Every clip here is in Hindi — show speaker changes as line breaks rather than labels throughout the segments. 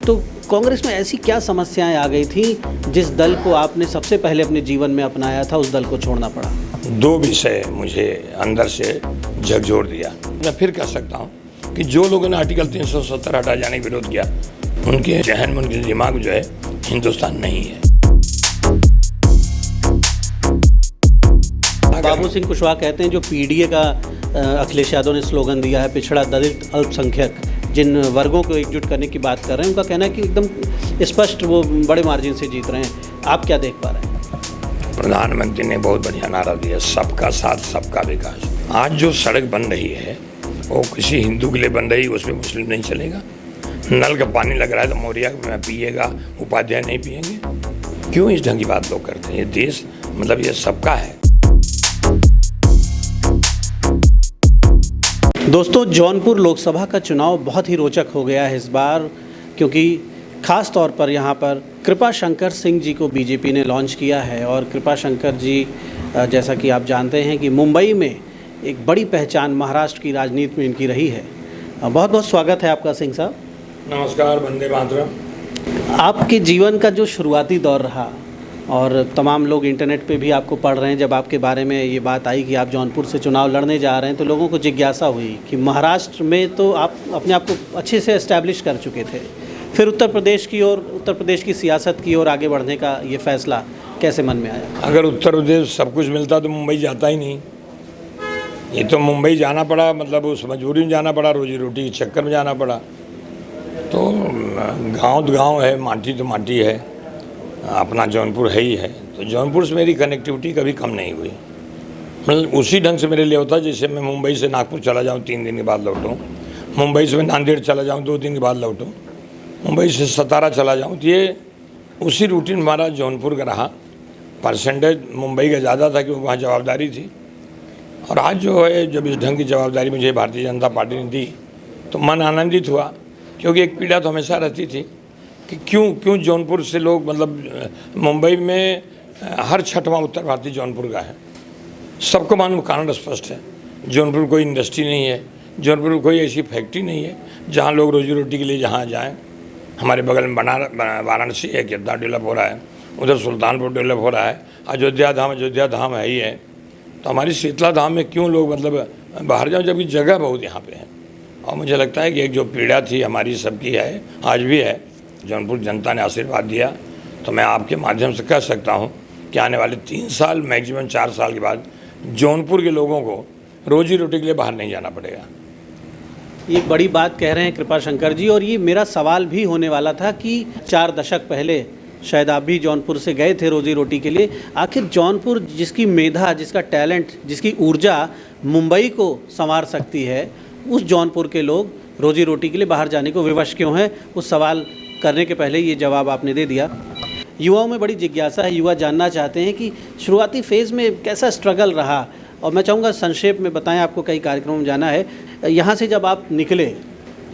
तो कांग्रेस में ऐसी क्या समस्याएं आ गई थी जिस दल को आपने सबसे पहले अपने जीवन में अपनाया था उस दल को छोड़ना पड़ा?
दो विषय मुझे अंदर से झकझोर दिया। मैं फिर कह सकता हूँ कि जो लोगों ने आर्टिकल 370 हटा जाने का विरोध किया उनके जहन में, उनके दिमाग जो है हिंदुस्तान नहीं है।
बाबू सिंह कुशवाहा कहते हैं जो पीडीए का अखिलेश यादव ने स्लोगन दिया है, पिछड़ा दलित अल्पसंख्यक, जिन वर्गों को एकजुट करने की बात कर रहे हैं, उनका कहना है कि एकदम स्पष्ट वो बड़े मार्जिन से जीत रहे हैं। आप क्या देख पा रहे हैं?
प्रधानमंत्री ने बहुत बढ़िया नारा दिया, सबका साथ सबका विकास। आज जो सड़क बन रही है वो किसी हिंदू के लिए बन रही है, उसमें मुस्लिम नहीं चलेगा। नल का पानी लग रहा है तो मौर्या में पिएगा, उपाध्याय नहीं पिएंगे। क्यों इस ढंग की बात लोग करते हैं? ये देश मतलब ये सबका है।
दोस्तों, जौनपुर लोकसभा का चुनाव बहुत ही रोचक हो गया है इस बार, क्योंकि ख़ास तौर पर यहाँ पर कृपा शंकर सिंह जी को बीजेपी ने लॉन्च किया है। और कृपा शंकर जी जैसा कि आप जानते हैं कि मुंबई में एक बड़ी पहचान महाराष्ट्र की राजनीति में इनकी रही है। बहुत बहुत स्वागत है आपका सिंह साहब।
नमस्कार, वंदे मातरम।
आपके जीवन का जो शुरुआती दौर रहा और तमाम लोग इंटरनेट पे भी आपको पढ़ रहे हैं, जब आपके बारे में ये बात आई कि आप जौनपुर से चुनाव लड़ने जा रहे हैं तो लोगों को जिज्ञासा हुई कि महाराष्ट्र में तो आप अपने आप को अच्छे से एस्टैब्लिश कर चुके थे, फिर उत्तर प्रदेश की ओर, उत्तर प्रदेश की सियासत की ओर आगे बढ़ने का ये फैसला कैसे मन में आया?
अगर उत्तर प्रदेश सब कुछ मिलता तो मुंबई जाता ही नहीं। ये तो मुंबई जाना पड़ा, मतलब उस मजबूरी में जाना पड़ा, रोजी रोटी के चक्कर में जाना पड़ा। तो गांव तो गांव है, माटी तो माटी है, अपना जौनपुर है ही है। तो जौनपुर से मेरी कनेक्टिविटी कभी कम नहीं हुई। मतलब उसी ढंग से मेरे लिए होता जैसे मैं मुंबई से नागपुर चला जाऊँ 3 दिन के बाद लौटूँ, मुंबई से मैं नांदेड़ चला जाऊँ 2 दिन के बाद लौटूँ, मुंबई से सतारा चला जाऊँ। तो ये उसी रूटीन हमारा जौनपुर का रहा। परसेंटेज मुंबई का ज़्यादा था क्योंकि वहाँ जवाबदारी थी। और आज जो है जब इस ढंग की जवाबदारी मुझे भारतीय जनता पार्टी ने दी तो मन आनंदित हुआ, क्योंकि एक पीड़ा तो हमेशा रहती थी कि क्यों जौनपुर से लोग, मतलब मुंबई में हर छठवां उत्तर भारतीय जौनपुर का है। सबको मालूम, कारण स्पष्ट है। जौनपुर कोई इंडस्ट्री नहीं है, जौनपुर कोई ऐसी फैक्ट्री नहीं है जहां लोग रोजी रोटी के लिए जहां जाएं। हमारे बगल में वाराणसी है, कितना डेवलप हो रहा है, उधर सुल्तानपुर डेवलप हो रहा है, अयोध्या धाम है ही है। तो हमारी शीतला धाम में क्यों लोग मतलब बाहर जाओ, जबकि जगह बहुत यहाँ पे है। और मुझे लगता है कि एक जो पीड़ा थी हमारी सबकी है, आज भी है। जौनपुर जनता ने आशीर्वाद दिया, तो मैं आपके माध्यम से कह सकता हूं कि आने वाले 3 साल, मैक्सिमम 4 साल के बाद जौनपुर के लोगों को रोजी रोटी के लिए बाहर नहीं जाना पड़ेगा।
ये बड़ी बात कह रहे हैं कृपा शंकर जी, और ये मेरा सवाल भी होने वाला था कि 4 दशक पहले शायद आप भी जौनपुर से गए थे रोजी रोटी के लिए। आखिर जौनपुर जिसकी मेधा, जिसका टैलेंट, जिसकी ऊर्जा मुंबई को संवार सकती है, उस जौनपुर के लोग रोजी रोटी के लिए बाहर जाने को विवश क्यों हैं? उस सवाल करने के पहले ये जवाब आपने दे दिया। युवाओं में बड़ी जिज्ञासा है, युवा जानना चाहते हैं कि शुरुआती फेज़ में कैसा स्ट्रगल रहा। और मैं चाहूँगा संक्षेप में बताएं, आपको कई कार्यक्रमों में जाना है। यहाँ से जब आप निकले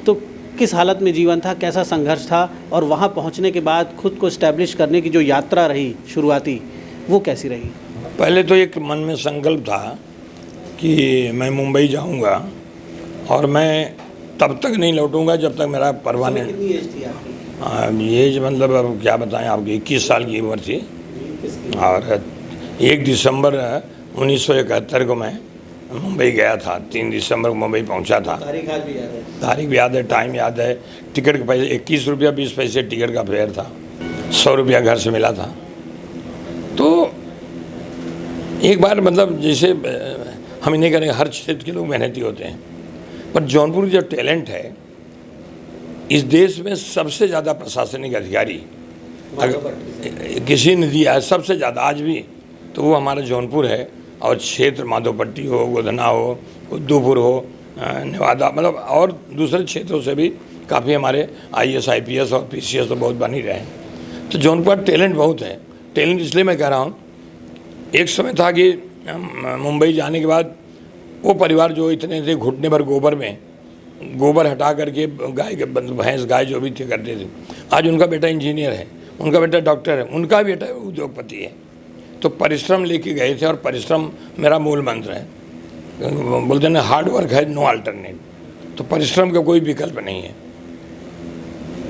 तो किस हालत में जीवन था, कैसा संघर्ष था, और वहाँ पहुँचने के बाद खुद को इस्टेब्लिश करने की जो यात्रा रही शुरुआती, वो कैसी रही?
पहले तो एक मन में संकल्प था कि मैं मुंबई जाऊँगा और मैं तब तक नहीं लौटूंगा जब तक मेरा परवाने। एज मतलब अब क्या बताएं, आपकी 21 साल की उम्र थी। और 1 दिसंबर 1971 को मैं मुंबई गया था। 3 दिसंबर को मुंबई पहुंचा था। तारीख भी याद है, टाइम याद है। टिकट के पैसे 21 रुपया 20 पैसे टिकट का फेयर था। 100 रुपया घर से मिला था। तो एक बार मतलब जैसे हम इन्हें करेंगे, हर क्षेत्र के लोग मेहनती होते हैं, पर जौनपुर जो टैलेंट है इस देश में सबसे ज़्यादा प्रशासनिक अधिकारी अगर किसी ने दिया है, सबसे ज़्यादा आज भी, तो वो हमारा जौनपुर है। और क्षेत्र माधोपट्टी हो, गोधना हो, उद्दूपुर हो, नेवादा, मतलब और दूसरे क्षेत्रों से भी काफ़ी हमारे IAS IPS और PCS तो बहुत बन ही रहे हैं। तो जौनपुर टैलेंट बहुत है। टैलेंट इसलिए मैं कह रहा हूँ, एक समय था कि मुंबई जाने के बाद वो परिवार जो इतने थे घुटने भर गोबर में, गोबर हटा करके गाय के भैंस गाय जो भी थे करते थे, आज उनका बेटा इंजीनियर है, उनका बेटा डॉक्टर है, उनका बेटा उद्योगपति है। तो परिश्रम लेके गए थे, और परिश्रम मेरा मूल मंत्र है। बोलते हैं हार्ड वर्क है नो अल्टरनेट। तो परिश्रम का कोई विकल्प नहीं है।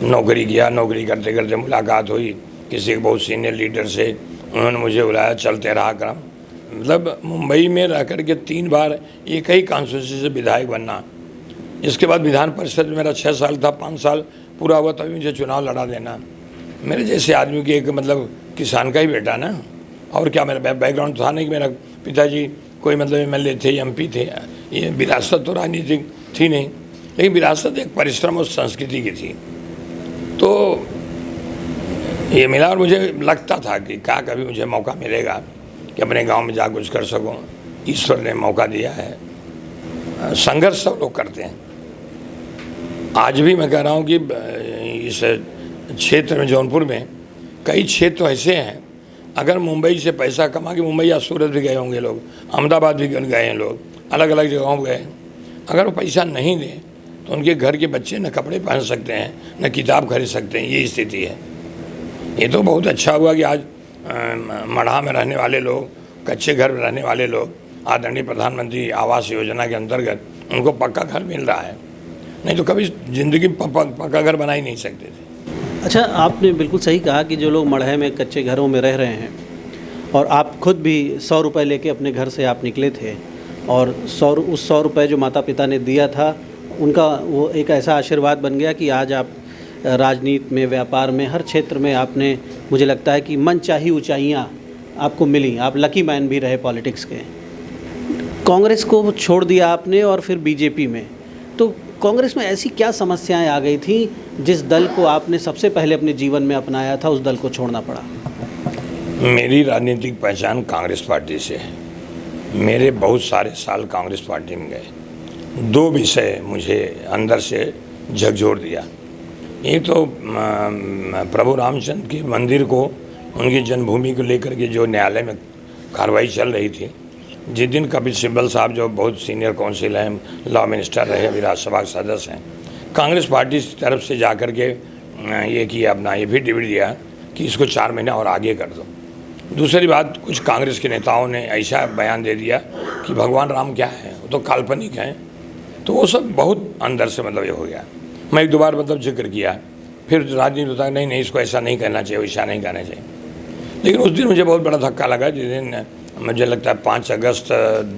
नौकरी किया, नौकरी करते करते मुलाकात हुई किसी एक बहुत सीनियर लीडर से, उन्होंने मुझे बुलाया, चलते रहा क्रम। मतलब मुंबई में रह कर के 3 बार एक ही कॉन्स्टिट्यूंसी से विधायक बनना, इसके बाद विधान परिषद में मेरा 6 साल था, 5 साल पूरा हुआ तभी मुझे चुनाव लड़ा देना। मेरे जैसे आदमी की एक मतलब किसान का ही बेटा ना, और क्या मेरा बैकग्राउंड था नहीं कि मेरा पिताजी कोई मतलब MLA थे, MP थे, ये विरासत तो राजनीतिक थी नहीं, लेकिन विरासत एक परिश्रम और संस्कृति की थी। तो ये मिला और मुझे लगता था कि क्या कभी मुझे मौका मिलेगा कि अपने गांव में जा कुछ कर सकूं। ईश्वर ने मौका दिया है। संघर्ष सब लोग करते हैं। आज भी मैं कह रहा हूं कि इस क्षेत्र में, जौनपुर में कई क्षेत्र ऐसे हैं, अगर मुंबई से पैसा कमा के, मुंबई या सूरत भी गए होंगे लोग, अहमदाबाद भी गए हैं लोग, अलग अलग जगहों पर गए, अगर वो पैसा नहीं दें तो उनके घर के बच्चे न कपड़े पहन सकते हैं, न किताब खरीद सकते हैं। ये स्थिति है। ये तो बहुत अच्छा हुआ कि आज मढ़ा में रहने वाले लोग, कच्चे घर में रहने वाले लोग, आदरणीय प्रधानमंत्री आवास योजना के अंतर्गत उनको पक्का घर मिल रहा है, नहीं तो कभी ज़िंदगी पक्का घर बना ही नहीं सकते थे।
अच्छा, आपने बिल्कुल सही कहा कि जो लोग मढ़े में कच्चे घरों में रह रहे हैं, और आप खुद भी 100 रुपये लेके अपने घर से आप निकले थे, और उस 100 रुपये जो माता पिता ने दिया था, उनका वो एक ऐसा आशीर्वाद बन गया कि आज आप राजनीति में, व्यापार में, हर क्षेत्र में आपने, मुझे लगता है कि मनचाही ऊंचाइयां आपको मिली। आप लकी मैन भी रहे पॉलिटिक्स के। कांग्रेस को छोड़ दिया आपने और फिर बीजेपी में, तो कांग्रेस में ऐसी क्या समस्याएं आ गई थी जिस दल को आपने सबसे पहले अपने जीवन में अपनाया था, उस दल को छोड़ना पड़ा?
मेरी राजनीतिक पहचान कांग्रेस पार्टी से है। मेरे बहुत सारे साल कांग्रेस पार्टी में गए। 2 विषय मुझे अंदर से झकझोर दिया। एक तो प्रभु रामचंद्र के मंदिर को, उनकी जन्मभूमि को लेकर के जो न्यायालय में कार्रवाई चल रही थी, जिस दिन कपिल सिब्बल साहब जो बहुत सीनियर काउंसिल हैं, लॉ मिनिस्टर रहे, अभी राज्यसभा के सदस्य हैं, कांग्रेस पार्टी की तरफ से जा कर के ये किया, अपना ये भी डिविड दिया कि इसको 4 महीने और आगे कर दो। दूसरी बात, कुछ कांग्रेस के नेताओं ने ऐसा बयान दे दिया कि भगवान राम क्या है, वो तो काल्पनिक हैं। तो वो सब बहुत अंदर से मतलब ये हो गया। मैं 1-2 बार मतलब जिक्र किया, फिर राजनीति होता नहीं, इसको ऐसा नहीं कहना चाहिए, वैसा नहीं कहना चाहिए। लेकिन उस दिन मुझे बहुत बड़ा धक्का लगा, जिस दिन मुझे लगता है 5 अगस्त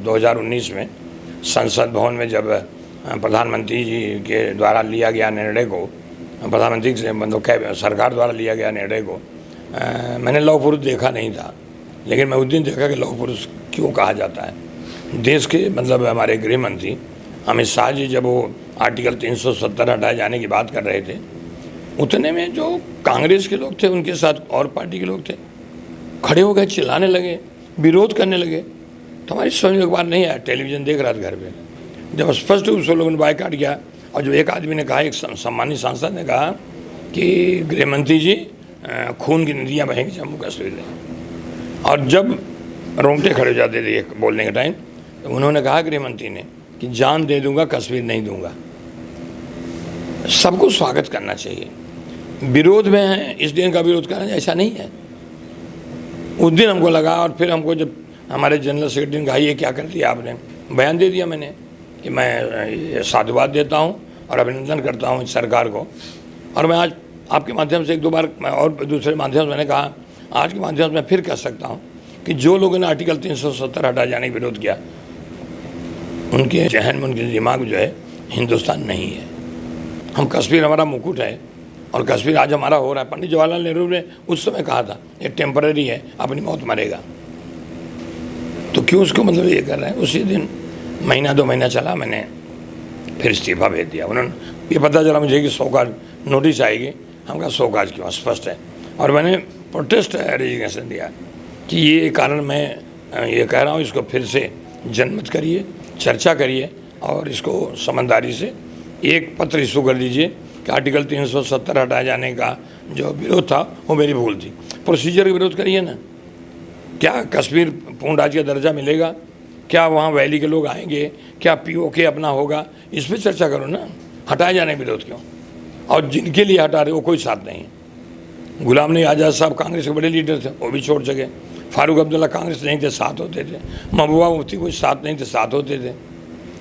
2019 में संसद भवन में जब प्रधानमंत्री जी के द्वारा लिया गया निर्णय को, प्रधानमंत्री से मतलब सरकार द्वारा लिया गया निर्णय को, मैंने लौह पुरुष देखा नहीं था, लेकिन मैं उस दिन देखा कि लौह पुरुष क्यों कहा जाता है। देश के मतलब हमारे गृह मंत्री अमित शाह जी जब वो आर्टिकल 370 हटाए जाने की बात कर रहे थे, उतने में जो कांग्रेस के लोग थे, उनके साथ और पार्टी के लोग थे, खड़े हो गए, चिल्लाने लगे, विरोध करने लगे। तो हमारी समझ में एक बार नहीं आया, टेलीविज़न देख रहा था घर पे, जब स्पष्ट रूप से लोगों ने बायकॉट किया। और जो एक आदमी ने कहा, एक सम्मानित सांसद ने कहा कि गृह मंत्री जी खून की नदियाँ बहेंगी जम्मू कश्मीर में। और जब रोंगटे खड़े हो जाते थे बोलने के टाइम, तो उन्होंने कहा गृह मंत्री ने कि जान दे दूंगा, कश्मीर नहीं दूंगा। सबको स्वागत करना चाहिए। विरोध में है, इस दिन का विरोध करना ऐसा नहीं है। उस दिन हमको लगा, और फिर हमको जब हमारे जनरल सेक्रेटरी ने कहा ये क्या कर दिया आपने, बयान दे दिया मैंने कि मैं साधुवाद देता हूँ और अभिनंदन करता हूँ सरकार को। और मैं आज आपके माध्यम से 1-2 बार और दूसरे माध्यम से मैंने कहा, आज के माध्यम से मैं फिर कह सकता हूँ कि जो लोगों ने आर्टिकल 370 हटा जाने का विरोध किया, उनके जहन में, उनके दिमाग जो है, हिंदुस्तान नहीं है। हम, कश्मीर हमारा मुकुट है, और कश्मीर आज हमारा हो रहा है। पंडित जवाहरलाल नेहरू ने उस समय कहा था ये टेम्पररी है, अपनी मौत मरेगा। तो क्यों उसको मतलब ये कर रहे हैं। उसी दिन 1-2 महीना चला, मैंने फिर इस्तीफा भेज दिया। उन्होंने ये पता चला मुझे कि शोकाज नोटिस आएगी। हम कहा शोकाज क्यों, स्पष्ट है। और मैंने प्रोटेस्ट रेजिग्नेशन दिया कि ये कारण मैं ये कह रहा हूँ, इसको फिर से जनमत करिए, चर्चा करिए, और इसको समझदारी से एक पत्र इशू कर दीजिए कि आर्टिकल 370 हटाए जाने का जो विरोध था वो मेरी भूल थी। प्रोसीजर का विरोध करिए ना। क्या कश्मीर पूर्ण राज्य का दर्जा मिलेगा? क्या वहाँ वैली के लोग आएंगे? क्या POK अपना होगा? इस पर चर्चा करो ना। हटाए जाने का विरोध क्यों? और जिनके लिए हटा रहे वो कोई साथ नहीं है। गुलाम नबी आज़ाद साहब कांग्रेस के बड़े लीडर थे, वो भी छोड़ सके। फारूक अब्दुल्ला कांग्रेस नहीं थे, साथ होते थे। महबूबा मुफ्ती कोई साथ नहीं थे, साथ होते थे।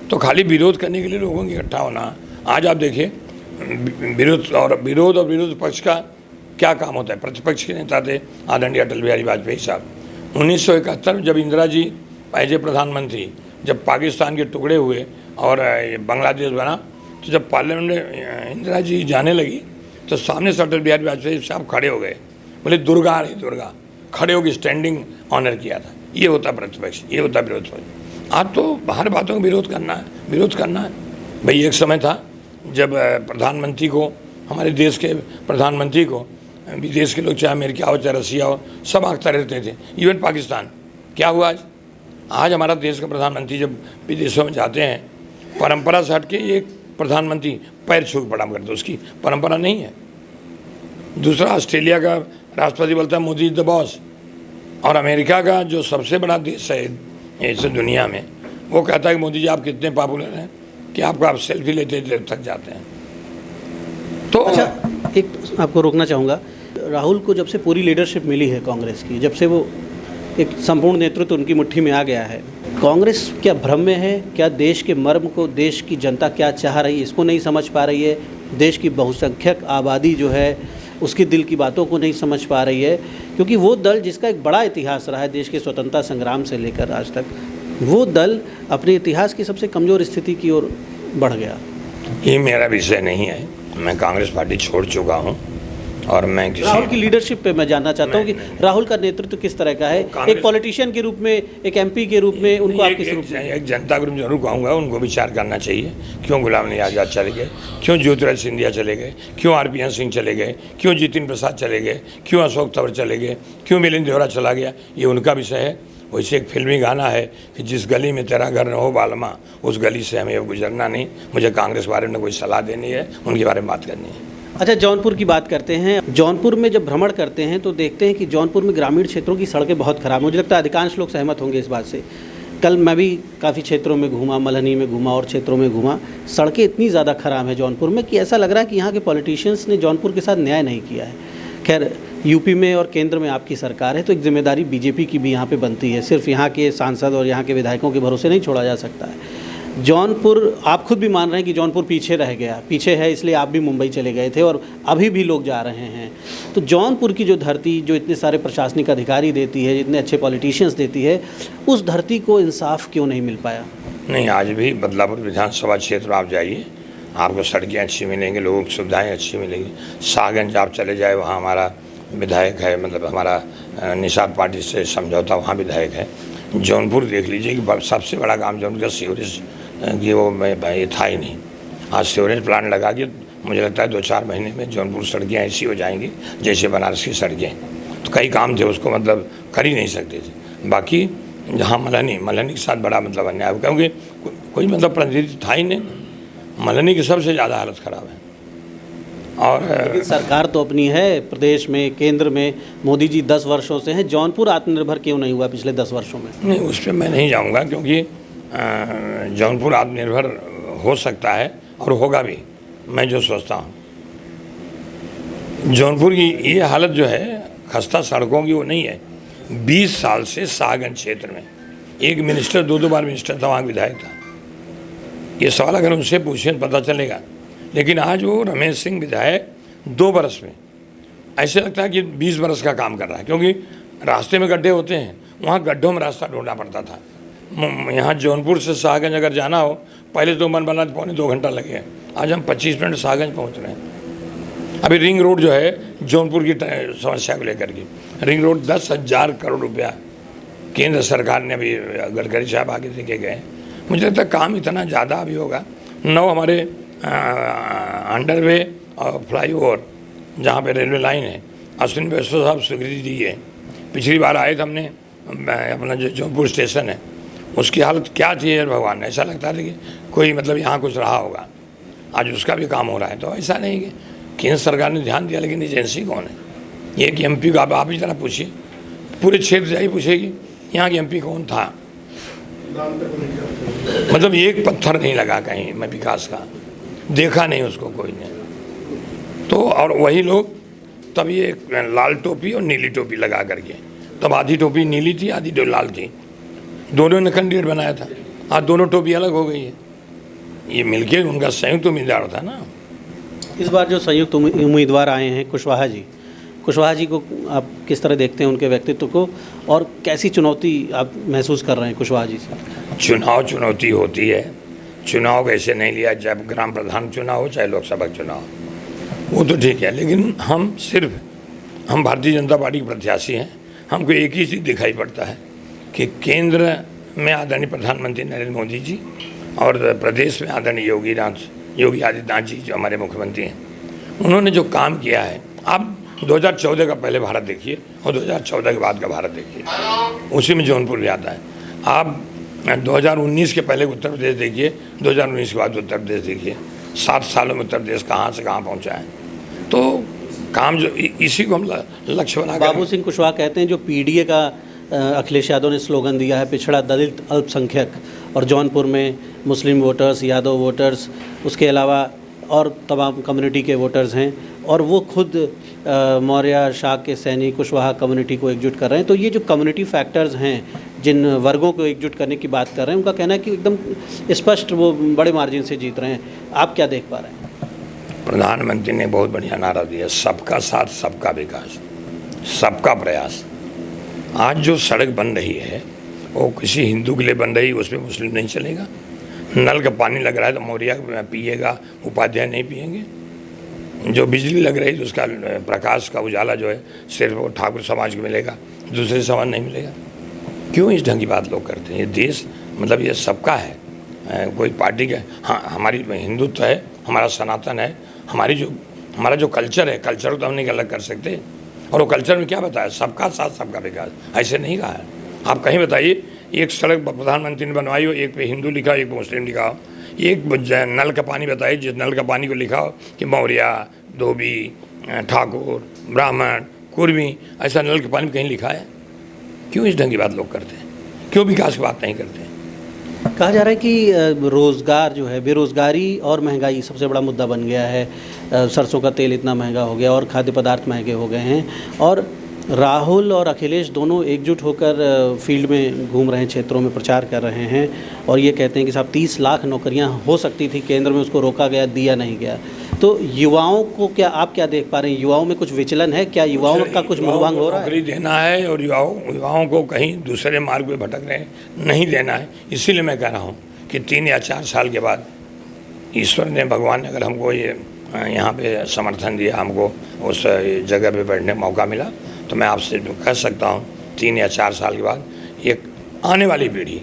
तो खाली विरोध करने के लिए लोगों की इकट्ठा होना। आज आप देखिए विरोध पक्ष का क्या काम होता है। प्रतिपक्ष के नेता थे आदरणीय अटल बिहारी वाजपेयी साहब। 1971 जब इंदिरा जी एज ए प्रधानमंत्री, जब पाकिस्तान के टुकड़े हुए और बांग्लादेश बना, तो जब पार्लियामेंट में इंदिरा जी जाने लगी तो सामने से अटल बिहारी वाजपेयी साहब खड़े हो गए, बोले दुर्गा रे दुर्गा, खड़े होकर स्टैंडिंग ऑनर किया था। ये होता प्रतिपक्ष, ये होता विरोध पक्ष। आज तो बाहर बातों का विरोध करना है। भाई एक समय था जब प्रधानमंत्री को, हमारे देश के प्रधानमंत्री को विदेश के लोग, चाहे अमेरिका हो चाहे रसिया हो, सब आंकते रहते थे, इवन पाकिस्तान। क्या हुआ आज हमारा देश का प्रधानमंत्री जब विदेशों में जाते हैं, परंपरा से हट के एक प्रधानमंत्री पैर छू के प्रणाम करते, उसकी परंपरा नहीं है। दूसरा, ऑस्ट्रेलिया का राष्ट्रपति बोलता है मोदी इज द बॉस, और अमेरिका का जो सबसे बड़ा देश है इस दुनिया में, वो कहता है कि मोदी जी आप कितने पॉपुलर हैं कि आप सेल्फी लेते थक जाते हैं। तो
अच्छा, एक आपको रोकना चाहूँगा। राहुल को जब से पूरी लीडरशिप मिली है कांग्रेस की, जब से वो एक संपूर्ण नेतृत्व उनकी मुट्ठी में आ गया है, कांग्रेस क्या भ्रम में है? क्या देश के मर्म को देश की जनता क्या चाह रही है इसको नहीं समझ पा रही है? देश की बहुसंख्यक आबादी जो है उसकी दिल की बातों को नहीं समझ पा रही है? क्योंकि वो दल जिसका एक बड़ा इतिहास रहा है देश के स्वतंत्रता संग्राम से लेकर आज तक, वो दल अपने इतिहास की सबसे कमज़ोर स्थिति की ओर बढ़ गया।
ये मेरा विषय नहीं है, मैं कांग्रेस पार्टी छोड़ चुका हूँ। और मैं
राहुल की लीडरशिप पे मैं जानना चाहता हूँ कि राहुल का नेतृत्व किस तरह का है, एक पॉलिटिशियन के रूप में, एक एमपी के रूप में, उनको आप किस रूप में?
एक जनता के रूप में जरूर कहूँगा, उनको विचार करना चाहिए। क्यों गुलाम नबी आज़ाद चले गए, क्यों ज्योतिरादित्य सिंधिया चले गए, क्यों आरपीएन सिंह चले गए, क्यों जितिन प्रसाद चले गए, क्यों अशोक तंवर चले गए, क्यों मिलिंद देवरा चला गया, ये उनका विषय है। वैसे एक फिल्मी गाना है कि जिस गली में तेरा घर न हो बालमा, उस गली से हमें अब गुजरना नहीं। मुझे कांग्रेस के बारे में कोई सलाह देनी है, उनके बारे में बात करनी है।
अच्छा, जौनपुर की बात करते हैं। जौनपुर में जब भ्रमण करते हैं तो देखते हैं कि जौनपुर में ग्रामीण क्षेत्रों की सड़कें बहुत ख़राब हैं। मुझे लगता है अधिकांश लोग सहमत होंगे इस बात से। कल मैं भी काफ़ी क्षेत्रों में घूमा, मल्हनी में घूमा और क्षेत्रों में घूमा। सड़कें इतनी ज़्यादा ख़राब हैं जौनपुर में कि ऐसा लग रहा है कि यहाँ के पॉलिटिशियंस ने जौनपुर के साथ न्याय नहीं किया है। खैर, यूपी में और केंद्र में आपकी सरकार है तो एक जिम्मेदारी बीजेपी की भी यहाँ पे बनती है। सिर्फ यहाँ के सांसद और यहाँ के विधायकों के भरोसे नहीं छोड़ा जा सकता है। जौनपुर, आप खुद भी मान रहे हैं कि जौनपुर पीछे रह गया, पीछे है, इसलिए आप भी मुंबई चले गए थे और अभी भी लोग जा रहे हैं। तो जौनपुर की जो धरती, जो इतने सारे प्रशासनिक अधिकारी देती है, जितने अच्छे पॉलिटिशियंस देती है, उस धरती को इंसाफ क्यों नहीं मिल पाया?
नहीं, आज भी बदलापुर विधानसभा क्षेत्र आप जाइए, आपको सड़कें अच्छी मिलेंगी, लोगों की सुविधाएँ अच्छी मिलेंगी। शाहगंज आप चले जाए, वहाँ हमारा विधायक है, मतलब हमारा निषाद पार्टी से समझौता, वहाँ विधायक है। जौनपुर देख लीजिए कि सबसे बड़ा काम जौनपुर का सीवरेज की वो ये था ही नहीं। आज सीवरेज प्लांट लगा के मुझे लगता है 2-4 महीने में जौनपुर सड़कें ऐसी हो जाएंगी जैसे बनारस की सड़कें। तो कई काम थे उसको मतलब कर ही नहीं सकते थे। बाकी जहाँ मल्हनी के साथ बड़ा मतलब अन्याय, क्योंकि कोई मतलब प्रतिनिधि था ही नहीं। मल्हनी की सबसे ज़्यादा हालत ख़राब है। और
लेकिन सरकार तो अपनी है प्रदेश में, केंद्र में मोदी जी 10 वर्षों से हैं। जौनपुर आत्मनिर्भर क्यों नहीं हुआ पिछले 10 वर्षों में?
नहीं, उस पर मैं नहीं जाऊंगा, क्योंकि जौनपुर आत्मनिर्भर हो सकता है और होगा भी। मैं जो सोचता हूँ जौनपुर की ये हालत जो है खस्ता सड़कों की, वो नहीं है। 20 साल से शाहगंज क्षेत्र में एक मिनिस्टर 2 बार मिनिस्टर था, वहाँ विधायक था। ये सवाल अगर उनसे पूछें पता चलेगा। लेकिन आज वो रमेश सिंह विधायक 2 बरस में ऐसे लगता है कि 20 बरस का काम कर रहा है, क्योंकि रास्ते में गड्ढे होते हैं, वहाँ गड्ढों में रास्ता ढूंढना पड़ता था। यहाँ जौनपुर से शाहगंज अगर जाना हो, पहले तो मन बना 2.25 घंटा लगे, आज हम 25 मिनट शाहगंज पहुँच रहे हैं। अभी रिंग रोड जो है जौनपुर की समस्या को लेकर के, रिंग रोड 10,000 करोड़ रुपया केंद्र सरकार ने अभी गडकरी साहब आगे देके गए। मुझे लगता है काम इतना ज़्यादा अभी होगा। 9 हमारे अंडरवे और फ्लाईओवर जहाँ पे रेलवे लाइन है, अश्विन वैष्णव साहब स्वीकृति दी है। पिछली बार आए थे हमने, अपना जो जौनपुर स्टेशन है उसकी हालत क्या थी यार भगवान, ऐसा लगता था कि कोई मतलब यहाँ कुछ रहा होगा। आज उसका भी काम हो रहा है। तो ऐसा नहीं कि केंद्र सरकार ने ध्यान दिया, लेकिन एजेंसी कौन है? ये कि एमपी को आप ही जरा पूछिए, पूरे क्षेत्र जाइए पूछेगी यहाँ की एमपी कौन था। मतलब एक पत्थर नहीं लगा कहीं मैं विकास का, देखा नहीं उसको कोई ने। तो और वही लोग तब ये लाल टोपी और नीली टोपी लगा करके, तब आधी टोपी नीली थी आधी लाल थी, दोनों ने कैंडिडेट बनाया था। आज दोनों टोपी अलग हो गई है। ये मिलके उनका संयुक्त उम्मीदवार था ना।
इस बार जो संयुक्त उम्मीदवार आए हैं कुशवाहा जी को आप किस तरह देखते हैं, उनके व्यक्तित्व को, और कैसी चुनौती आप महसूस कर रहे हैं कुशवाहा जी से?
चुनौती होती है। चुनाव कैसे नहीं लिया, चाहे ग्राम प्रधान चुनाव हो चाहे लोकसभा चुनाव, वो तो ठीक है, लेकिन हम भारतीय जनता पार्टी के प्रत्याशी हैं। हमको एक ही चीज़ दिखाई पड़ता है कि केंद्र में आदरणीय प्रधानमंत्री नरेंद्र मोदी जी और प्रदेश में आदरणीय योगी आदित्यनाथ जी जो हमारे मुख्यमंत्री हैं, उन्होंने जो काम किया है। आप 2014 का पहले भारत देखिए और 2014 के बाद का भारत देखिए, उसी में जौनपुर भी आता है। आप 2019 के पहले उत्तर प्रदेश देखिए, 2019 के बाद उत्तर प्रदेश देखिए। 7 सालों में उत्तर प्रदेश कहाँ से कहाँ पहुँचा है। तो काम जो इसी को हम लक्ष्य बना।
बाबू सिंह कुशवाहा कहते हैं जो पीडीए का अखिलेश यादव ने स्लोगन दिया है, पिछड़ा दलित अल्पसंख्यक, और जौनपुर में मुस्लिम वोटर्स, यादव वोटर्स, उसके अलावा और तमाम कम्युनिटी के वोटर्स हैं, और वो खुद मौर्य शाह के सैनिक कुशवाहा कम्युनिटी को एकजुट कर रहे हैं। तो ये जो कम्युनिटी फैक्टर्स हैं, जिन वर्गों को एकजुट करने की बात कर रहे हैं, उनका कहना है कि एकदम स्पष्ट वो बड़े मार्जिन से जीत रहे हैं। आप क्या देख पा रहे हैं?
प्रधानमंत्री ने बहुत बढ़िया नारा दिया, सबका साथ सबका विकास, सबका प्रयास। आज जो सड़क बन रही है वो किसी हिंदू के लिए बन रही है, उसमें मुस्लिम नहीं चलेगा। नल का पानी लग रहा है तो मौर्य पिएगा, उपाध्याय नहीं पिएंगे। जो बिजली लग रही है तो उसका प्रकाश का उजाला जो है सिर्फ वो ठाकुर समाज को मिलेगा, दूसरे समाज नहीं मिलेगा। क्यों इस ढंग की बात लोग करते हैं? ये देश मतलब ये सबका है, कोई पार्टी का। हाँ, हमारी हिंदुत्व है, हमारा सनातन है, हमारा जो कल्चर है, कल्चर को तो हम नहीं अलग कर सकते। और वो कल्चर में क्या बताया? सबका साथ सबका विकास, ऐसे नहीं कहा है। आप कहीं बताइए एक सड़क प्रधानमंत्री ने बनवाई हो, एक पे हिंदू लिखा हो, एक पे मुस्लिम लिखा हो। एक नल का पानी बताइए जिस नल का पानी को लिखा हो कि मौर्य, धोबी, ठाकुर, ब्राह्मण, कुर्मी, ऐसा नल के पानी में कहीं लिखा है? क्यों इस ढंग की बात लोग करते हैं? क्यों विकास की बात नहीं करते हैं?
कहा जा रहा है कि रोज़गार जो है, बेरोज़गारी और महंगाई सबसे बड़ा मुद्दा बन गया है। सरसों का तेल इतना महंगा हो गया और खाद्य पदार्थ महंगे हो गए हैं, और राहुल और अखिलेश दोनों एकजुट होकर फील्ड में घूम रहे हैं, क्षेत्रों में प्रचार कर रहे हैं, और ये कहते हैं कि साहब 30 लाख नौकरियां हो सकती थी केंद्र में, उसको रोका गया, दिया नहीं गया। तो युवाओं को क्या आप क्या देख पा रहे हैं? युवाओं में कुछ विचलन है क्या? युवाओं का कुछ मुहवांग हो रहा है?
नौकरी देना है और युवाओं को कहीं दूसरे मार्ग पे भटक रहे नहीं देना है। इसीलिए मैं कह रहा हूँ कि 3 या 4 साल के बाद ईश्वर ने, भगवान ने अगर हमको ये यहाँ पे समर्थन दिया, हमको उस जगह पे बैठने का मौका मिला, तो मैं आपसे कह सकता हूँ 3 या 4 साल के बाद एक आने वाली पीढ़ी,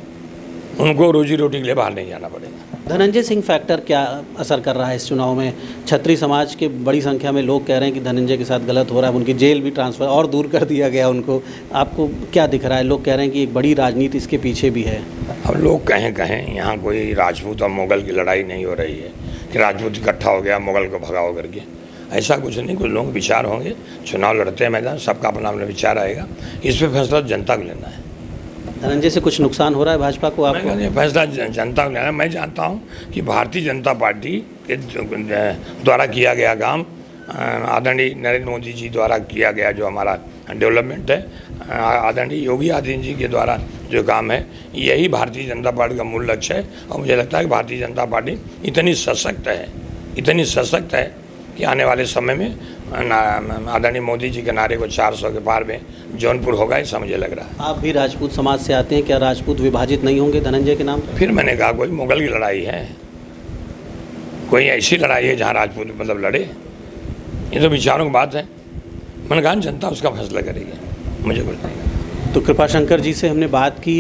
उनको रोजी रोटी के लिए बाहर नहीं जाना पड़ेगा।
धनंजय सिंह फैक्टर क्या असर कर रहा है इस चुनाव में? छत्री समाज के बड़ी संख्या में लोग कह रहे हैं कि धनंजय के साथ गलत हो रहा है, उनकी जेल भी ट्रांसफ़र और दूर कर दिया गया उनको। आपको क्या दिख रहा है? लोग कह रहे हैं कि एक बड़ी राजनीति इसके पीछे भी है।
अब लोग कहें यहाँ कोई राजपूत और मुग़ल की लड़ाई नहीं हो रही है कि राजपूत इकट्ठा हो गया मुग़ल को भगाओ करके, ऐसा कुछ नहीं। कुछ लोग विचार होंगे, चुनाव लड़ते हैं मैदान, सबका अपना अपना विचार आएगा, इस पर फैसला जनता को लेना है।
धनंजय से कुछ नुकसान हो रहा है भाजपा को? आपको
फैसला जनता को लेना है। मैं जानता हूँ कि भारतीय जनता पार्टी के द्वारा किया गया काम, आदरणीय नरेंद्र मोदी जी द्वारा किया गया जो हमारा डेवलपमेंट है, आदरणीय योगी आदित्यनाथ जी के द्वारा जो काम है, यही भारतीय जनता पार्टी का मूल लक्ष्य है। और मुझे लगता है कि भारतीय जनता पार्टी इतनी सशक्त है कि आने वाले समय में आदरणीय मोदी जी के नारे को 400 के पार में जौनपुर होगा, ऐसा मुझे लग रहा है।
आप भी राजपूत समाज से आते हैं, क्या राजपूत विभाजित नहीं होंगे धनंजय के नाम पर?
फिर मैंने कहा कोई मुग़ल की लड़ाई है, कोई ऐसी लड़ाई है जहाँ राजपूत मतलब लड़े? ये तो विचारों की बात है। मैंने कहा जनता उसका फैसला करेगी, मुझे कुछ नहीं।
तो कृपाशंकर जी से हमने बात की।